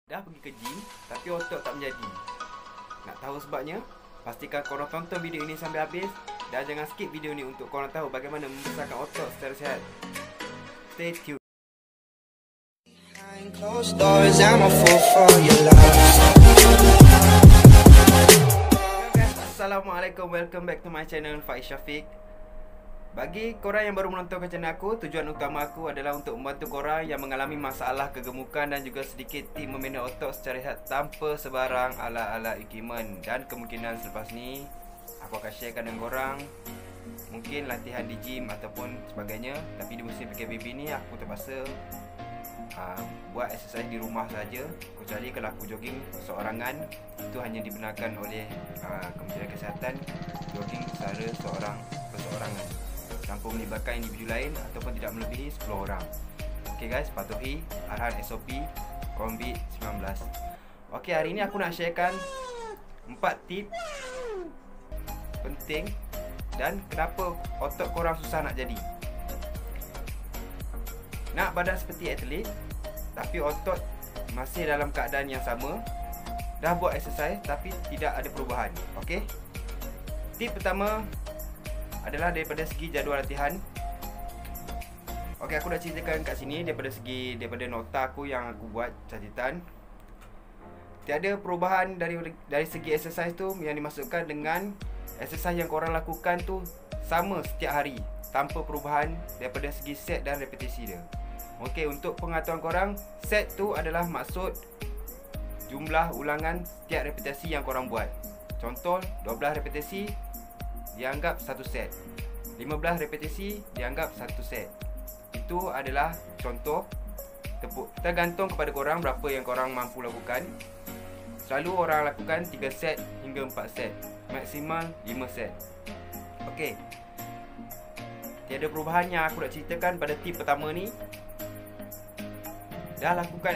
Dah pergi ke gym, tapi otot tak menjadi. Nak tahu sebabnya? Pastikan korang tonton video ini sampai habis. Dan jangan skip video ni untuk korang tahu bagaimana membesarkan otot secara sihat. Stay tuned. Behind closed doors, I'm a fool for your love. Assalamualaikum, welcome back to my channel Faiz Syafiq. Bagi korang yang baru menonton channel aku, tujuan utama aku adalah untuk membantu korang yang mengalami masalah kegemukan dan juga sedikit tip membina otot secara sihat tanpa sebarang alat-alat equipment. Dan kemungkinan selepas ni aku akan sharekan dengan korang mungkin latihan di gym ataupun sebagainya. Tapi di musim PKPB ni aku terpaksa buat exercise di rumah saja. Kecuali kalau aku jogging seorangan, itu hanya dibenarkan oleh Kementerian Kesihatan, jogging secara perseorangan tanpa melibatkan individu lain ataupun tidak melebihi 10 orang. Ok guys, patuhi arahan SOP COVID-19. Ok, hari ni aku nak sharekan 4 tip penting dan kenapa otot korang susah nak jadi. Nak badan seperti atlet tapi otot masih dalam keadaan yang sama. Dah buat exercise tapi tidak ada perubahan. Ok, tip pertama adalah daripada segi jadual latihan. Ok, aku dah ceritakan kat sini daripada nota aku yang aku buat catatan. Tiada perubahan dari segi exercise tu, yang dimaksudkan dengan exercise yang korang lakukan tu sama setiap hari tanpa perubahan daripada segi set dan repetisi dia. Ok, untuk pengetahuan korang, set tu adalah maksud jumlah ulangan setiap repetisi yang korang buat. Contoh, 12 repetisi dianggap 1 set, 15 repetisi dianggap 1 set. Itu adalah contoh. Tergantung kepada korang berapa yang korang mampu lakukan. Selalu orang lakukan 3 set hingga 4 set, maksimal 5 set. Ok, tiada perubahan yang aku nak ceritakan pada tip pertama ni. Dah lakukan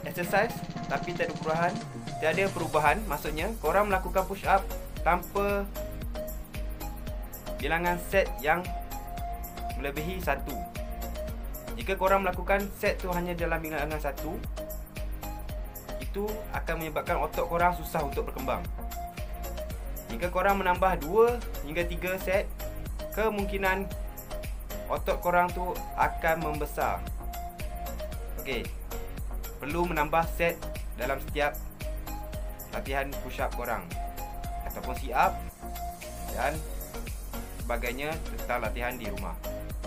exercise tapi tiada perubahan. Tiada perubahan maksudnya korang melakukan push up tanpa bilangan set yang melebihi 1. Jika korang melakukan set tu hanya dalam bilangan 1, itu akan menyebabkan otot korang susah untuk berkembang. Jika korang menambah 2 hingga 3 set, kemungkinan otot korang tu akan membesar. Ok, perlu menambah set dalam setiap latihan push up korang ataupun sit up dan sebagainya tentang latihan di rumah.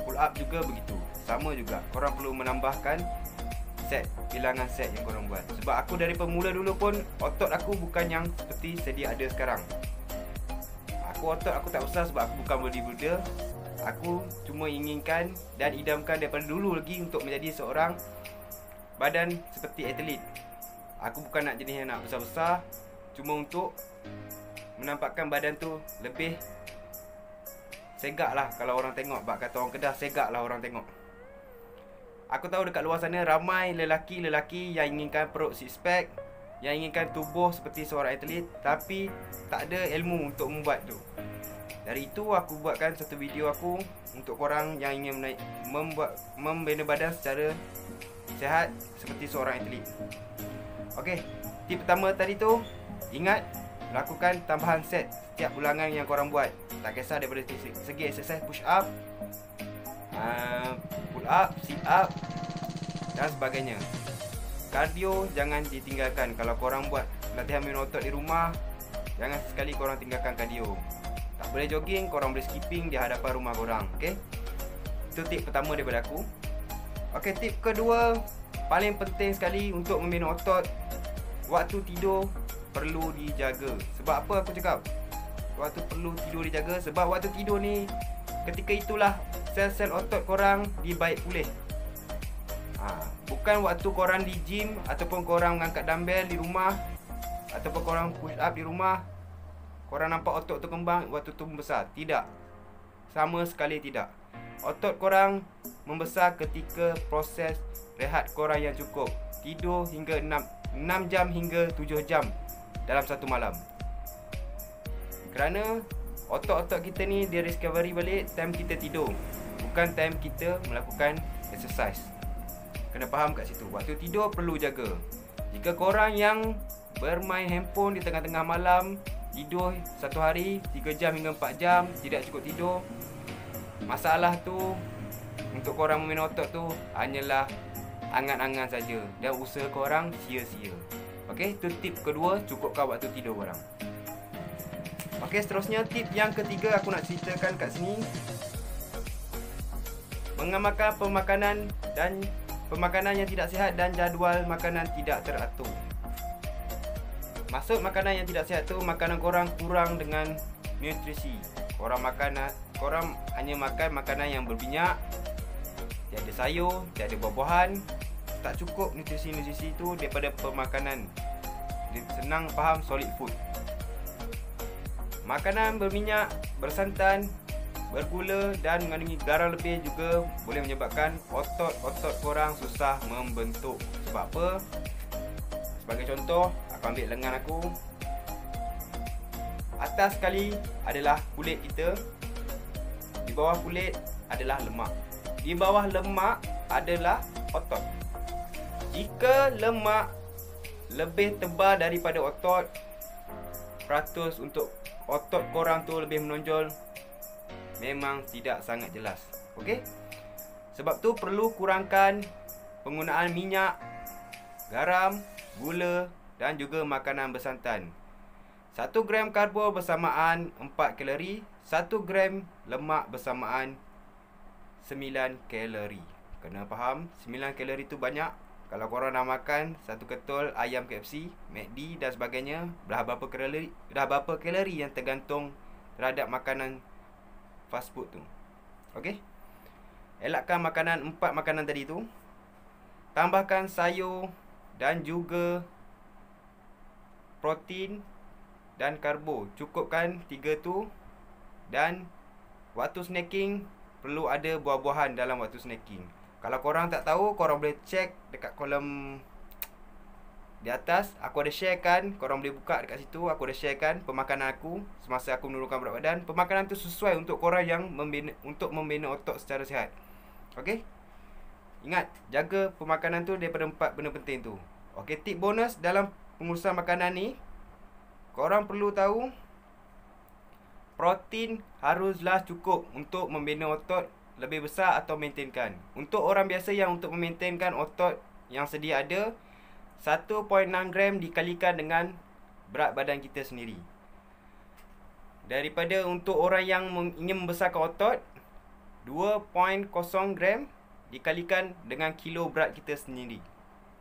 Pull up juga begitu, sama juga. Korang perlu menambahkan set, bilangan set yang korang buat. Sebab aku dari pemula dulu pun otot aku bukan yang seperti sedia ada sekarang. Otot aku tak besar sebab aku bukan bodybuilder. Aku cuma inginkan dan idamkan daripada dulu lagi untuk menjadi seorang badan seperti atlet. Aku bukan nak jenis yang nak besar-besar, cuma untuk menampakkan badan tu lebih segak lah kalau orang tengok. Bak kata orang Kedah, segak lah orang tengok. Aku tahu dekat luar sana ramai lelaki-lelaki yang inginkan perut six pack, yang inginkan tubuh seperti seorang atlet, tapi tak ada ilmu untuk membuat tu. Dari itu aku buatkan satu video aku untuk korang yang ingin membina badan secara sihat seperti seorang atlet. Ok, tip pertama tadi tu, ingat lakukan tambahan set setiap ulangan yang korang buat. Tak kisah daripada segi exercise push up, pull up, sit up dan sebagainya. Kardio jangan ditinggalkan. Kalau korang buat latihan membina otot di rumah, jangan sekali korang tinggalkan kardio. Tak boleh jogging, korang boleh skipping di hadapan rumah korang. Ok, itu tip pertama daripada aku. Ok, tip kedua, paling penting sekali untuk membina otot, waktu tidur perlu dijaga. Sebab apa aku cakap waktu perlu tidur dijaga? Sebab waktu tidur ni, ketika itulah sel-sel otot korang dibaik pulih. Bukan waktu korang di gym ataupun korang mengangkat dumbbell di rumah ataupun korang push up di rumah, korang nampak otot tu kembang, waktu tu membesar. Tidak, sama sekali tidak. Otot korang membesar ketika proses rehat korang yang cukup. Tidur hingga 6 jam hingga 7 jam dalam satu malam. Kerana otot-otot kita ni dia recovery balik time kita tidur, bukan time kita melakukan exercise. Kena faham kat situ. Waktu tidur perlu jaga. Jika korang yang bermain handphone di tengah-tengah malam, tidur satu hari 3 jam hingga 4 jam, tidak cukup tidur, masalah tu untuk korang memain otot tu hanyalah angan-angan saja dan usaha korang sia-sia. Okey, itu tip kedua, cukupkan waktu tidur korang. Okey, seterusnya tip yang ketiga aku nak ceritakan kat sini, mengamalkan pemakanan yang tidak sihat dan jadual makanan tidak teratur. Maksud makanan yang tidak sihat tu, makanan korang kurang dengan nutrisi. Korang hanya makan makanan yang berminyak, tiada sayur, tiada buah-buahan. Tak cukup nutrisi-nutrisi tu daripada pemakanan. Senang faham, solid food. Makanan berminyak, bersantan, bergula dan mengandungi garam lebih juga boleh menyebabkan otot-otot korang susah membentuk. Sebab apa? Sebagai contoh, aku ambil lengan aku. Atas sekali adalah kulit kita, di bawah kulit adalah lemak, di bawah lemak adalah otot. Jika lemak lebih tebal daripada otot, peratus untuk otot korang tu lebih menonjol memang tidak sangat jelas. Okey? Sebab tu perlu kurangkan penggunaan minyak, garam, gula dan juga makanan bersantan. 1 gram karbo bersamaan 4 kalori, 1 gram lemak bersamaan 9 kalori. Kena faham, 9 kalori tu banyak. Kalau korang nak makan 1 ketul ayam KFC, McD dan sebagainya, dah berapa kalori yang tergantung terhadap makanan fast food tu. Okey? Elakkan makanan 4 makanan tadi tu. Tambahkan sayur dan juga protein dan karbo. Cukupkan 3 tu. Dan waktu snacking perlu ada buah-buahan dalam waktu snacking. Kalau korang tak tahu, korang boleh check dekat kolom di atas. Aku ada share kan, korang boleh buka dekat situ. Aku ada share kan pemakanan aku semasa aku menurunkan berat badan. Pemakanan tu sesuai untuk korang yang membina otot secara sihat. Okey? Ingat, jaga pemakanan tu daripada 4 benda penting tu. Okey, tip bonus dalam pengurusan makanan ni, korang perlu tahu protein haruslah cukup untuk membina otot lebih besar atau maintainkan. Untuk orang biasa yang untuk memaintainkan otot yang sedia ada, 1.6 gram dikalikan dengan berat badan kita sendiri. Daripada untuk orang yang ingin membesarkan otot, 2.0 gram dikalikan dengan kilo berat kita sendiri.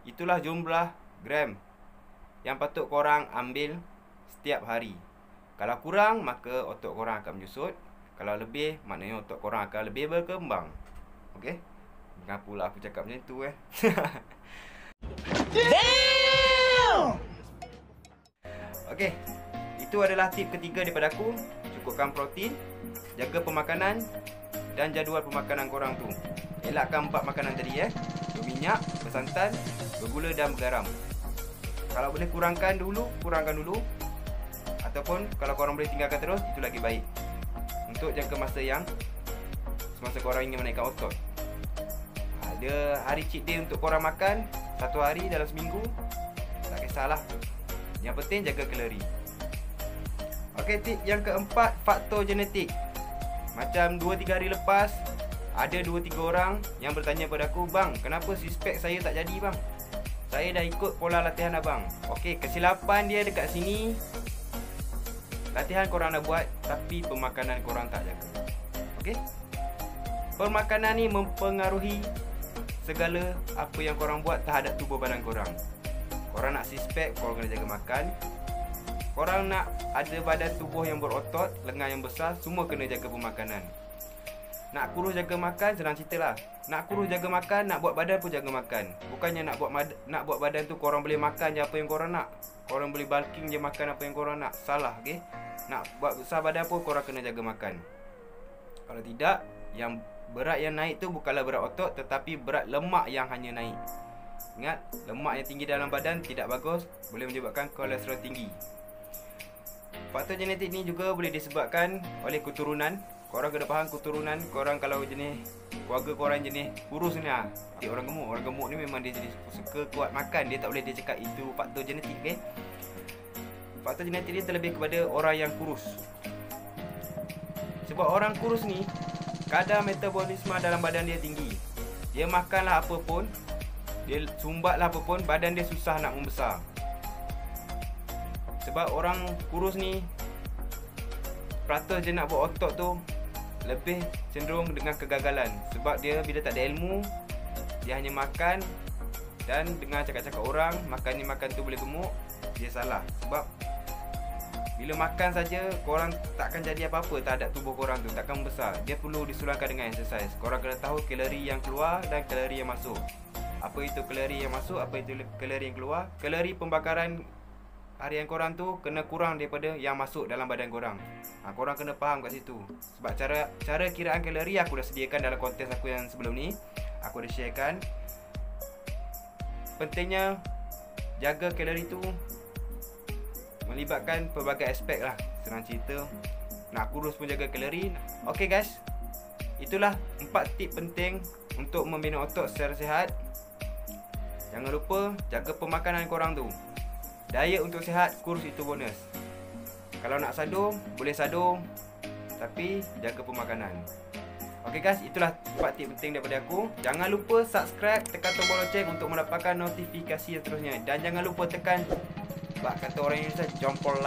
Itulah jumlah gram yang patut korang ambil setiap hari. Kalau kurang, maka otot korang akan menyusut. Kalau lebih, maknanya otot korang akan lebih berkembang. Okey? Kenapa aku cakap macam tu Damn! Okey, itu adalah tip ketiga daripada aku. Cukupkan protein, jaga pemakanan dan jadual pemakanan korang tu. Elakkan 4 makanan tadi berminyak, bersantan, bergula dan bergaram. Kalau boleh kurangkan dulu. Ataupun kalau korang boleh tinggalkan terus, itu lagi baik. Untuk jangka masa semasa korang ingin menaikkan otot. Ada hari cheat day untuk korang makan 1 hari dalam seminggu, tak kisahlah. Yang penting jaga kalori. Okey, tip yang keempat, faktor genetik. Macam 2-3 hari lepas, ada 2-3 orang yang bertanya pada aku, "Bang, kenapa six pack saya tak jadi bang? Saya dah ikut pola latihan abang." Okey, kesilapan dia dekat sini. Latihan korang dah buat, tapi pemakanan korang tak jaga. Okey? Pemakanan ni mempengaruhi segala apa yang korang buat terhadap tubuh badan korang. Korang nak six pack, korang kena jaga makan. Korang nak ada badan tubuh yang berotot, lengan yang besar, semua kena jaga pemakanan. Nak kurus jaga makan, senang cerita lah. Nak kurus jaga makan, nak buat badan pun jaga makan. Bukannya nak buat badan tu korang boleh makan je apa yang korang nak. Korang boleh bulking je makan apa yang korang nak. Salah, okey? Nak buat besar badan pun korang kena jaga makan. Kalau tidak, yang berat yang naik tu bukanlah berat otot, tetapi berat lemak yang hanya naik. Ingat, lemak yang tinggi dalam badan tidak bagus, boleh menyebabkan kolesterol tinggi. Faktor genetik ni juga boleh disebabkan oleh keturunan. Korang kena faham keturunan. Korang kalau jenis keluarga korang jenis kurus ni lah. Orang gemuk ni memang dia jenis suka kuat makan. Dia tak boleh dia cakap itu faktor genetik, okay? Faktor genetik dia terlebih kepada orang yang kurus. Sebab orang kurus ni kadar metabolisme dalam badan dia tinggi. Dia makanlah apa pun, dia sumbatlah apa pun, badan dia susah nak membesar. Sebab orang kurus ni peratus je nak buat otot tu lebih cenderung dengan kegagalan. Sebab dia bila tak ada ilmu, dia hanya makan dan dengar cakap-cakap orang, makan ni makan tu boleh gemuk. Dia salah. Sebab bila makan saja, korang takkan jadi apa-apa terhadap tubuh korang tu, takkan besar. Dia perlu disulangkan dengan exercise. Korang kena tahu kalori yang keluar dan kalori yang masuk. Apa itu kalori yang masuk, apa itu kalori yang keluar. Kalori pembakaran harian korang tu kena kurang daripada yang masuk dalam badan korang. Korang kena faham kat situ. Sebab cara kiraan kalori aku dah sediakan dalam konten aku yang sebelum ni. Aku dah sharekan. Pentingnya jaga kalori tu melibatkan pelbagai aspek lah. Senang cerita, nak kurus pun jaga kalori. Okay guys, itulah 4 tip penting untuk membina otot secara sihat. Jangan lupa jaga pemakanan korang tu. Diet untuk sihat, kurus itu bonus. Kalau nak sadur, boleh sadur, tapi jaga pemakanan. Okay guys, itulah 4 tip penting daripada aku. Jangan lupa subscribe, tekan tombol loceng untuk mendapatkan notifikasi yang seterusnya. Dan jangan lupa tekan, kata orang Indonesia, jempol like.